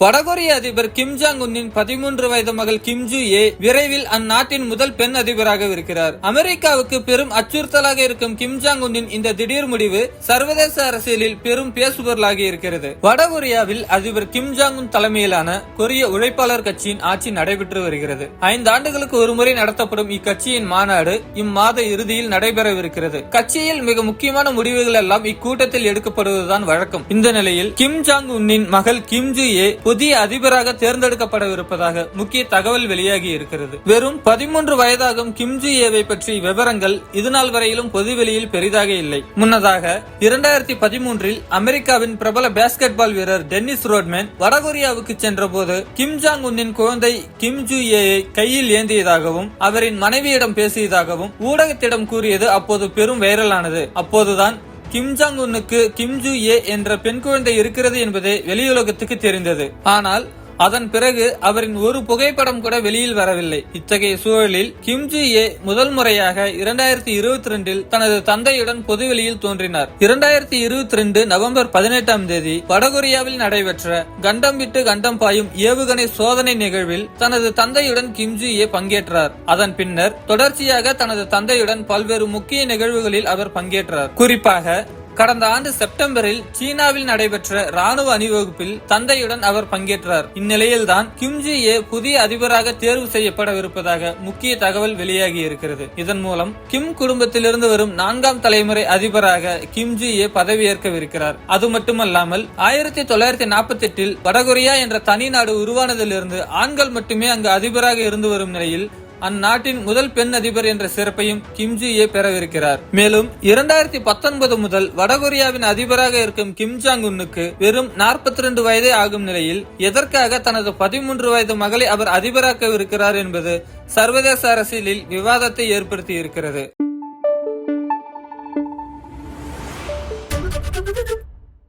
வடகொரிய அதிபர் Kim Jong உன்னின் 13 வயது மகள் கிம் ஜூ ஏ விரைவில் அந்நாட்டின் முதல் பெண் அதிபராக இருக்கிறார். அமெரிக்காவுக்கு பெரும் அச்சுறுத்தலாக இருக்கும் கிம் ஜாங் உன்னின் இந்த திடீர் முடிவு சர்வதேச அரசியலில் பெரும் பேசுபொருளாகி இருக்கிறது. வடகொரியாவில் அதிபர் கிம் ஜாங் உன் தலைமையிலான கொரிய உழைப்பாளர் கட்சியின் ஆட்சி நடைபெற்று வருகிறது. 5 ஆண்டுகளுக்கு ஒருமுறை நடத்தப்படும் இக்கட்சியின் மாநாடு இம்மாத இறுதியில் நடைபெறவிருக்கிறது. கட்சியில் மிக முக்கியமான முடிவுகள் எல்லாம் இக்கூட்டத்தில் எடுக்கப்படுவதுதான் வழக்கம். இந்த நிலையில் கிம் ஜாங் உன்னின் மகள் கிம் ஜூ ஏ புதிய அதிபராக தேர்ந்தெடுக்கப்படவிருப்பதாக முக்கிய தகவல் வெளியாகி இருக்கிறது. வெறும் 13 வயதாகும் கிம் ஜூ ஏவை பற்றி விவரங்கள் இதுநாள் வரையிலும் பொதுவெளியில் பெரிதாக இல்லை. முன்னதாக 2013இல் அமெரிக்காவின் பிரபல பாஸ்கெட் பால் வீரர் டென்னிஸ் ரோட்மேன் வடகொரியாவுக்கு சென்ற போது கிம் ஜாங் உன்னின் குழந்தை கிம் ஜூ ஏயை கையில் ஏந்தியதாகவும் அவரின் மனைவியிடம் பேசியதாகவும் ஊடகத்திடம் கூறியது அப்போது பெரும் வைரலானது. அப்போதுதான் கிம் ஜாங் உன்னுக்கு கிம் ஜூ ஏ என்ற பெண் குழந்தை இருக்கிறது என்பதே வெளியுலகத்துக்கு தெரிந்தது. ஆனால் அதன் பிறகு அவரின் ஒரு புகைப்படம் கூட வெளியில் வரவில்லை. இத்தகைய சூழலில் கிம் ஜூ ஏ முதல் முறையாக 2022இல் தனது தந்தையுடன் பொதுவெளியில் தோன்றினார். 2022 நவம்பர் 18ஆம் தேதி வடகொரியாவில் நடைபெற்ற கண்டம் விட்டு கண்டம் பாயும் ஏவுகணை சோதனை நிகழ்வில் தனது தந்தையுடன் கிம் ஜூ ஏ பங்கேற்றார். அதன் பின்னர் தொடர்ச்சியாக தனது தந்தையுடன் பல்வேறு முக்கிய நிகழ்வுகளில் அவர் பங்கேற்றார். குறிப்பாக கடந்த ஆண்டு செப்டம்பரில் சீனாவில் நடைபெற்ற ராணுவ அணிவகுப்பில் தந்தையுடன் அவர் பங்கேற்றார். இந்நிலையில்தான் கிம் ஜூ ஏ புதிய அதிபராக தேர்வு செய்யப்படவிருப்பதாக முக்கிய தகவல் வெளியாகி இருக்கிறது. இதன் மூலம் கிம் குடும்பத்திலிருந்து வரும் 4ஆம் தலைமுறை அதிபராக கிம் ஜூ ஏ பதவியேற்கவிருக்கிறார். அது மட்டுமல்லாமல் 1948இல் வடகொரியா என்ற தனி நாடு உருவானதிலிருந்து ஆண்கள் மட்டுமே அங்கு அதிபராக இருந்து வரும் நிலையில் அந்நாட்டின் முதல் பெண் அதிபர் என்ற சிறப்பையும் கிம் ஜூ ஏ பெறவிருக்கிறார். மேலும் 2019 முதல் வடகொரியாவின் அதிபராக இருக்கும் கிம் ஜாங் உன்னுக்கு வெறும் 42 வயதே ஆகும் நிலையில் எதற்காக தனது 13 வயது மகளை அவர் அதிபராக்கவிருக்கிறார் என்பது சர்வதேச அரசியலில் விவாதத்தை ஏற்படுத்தி இருக்கிறது.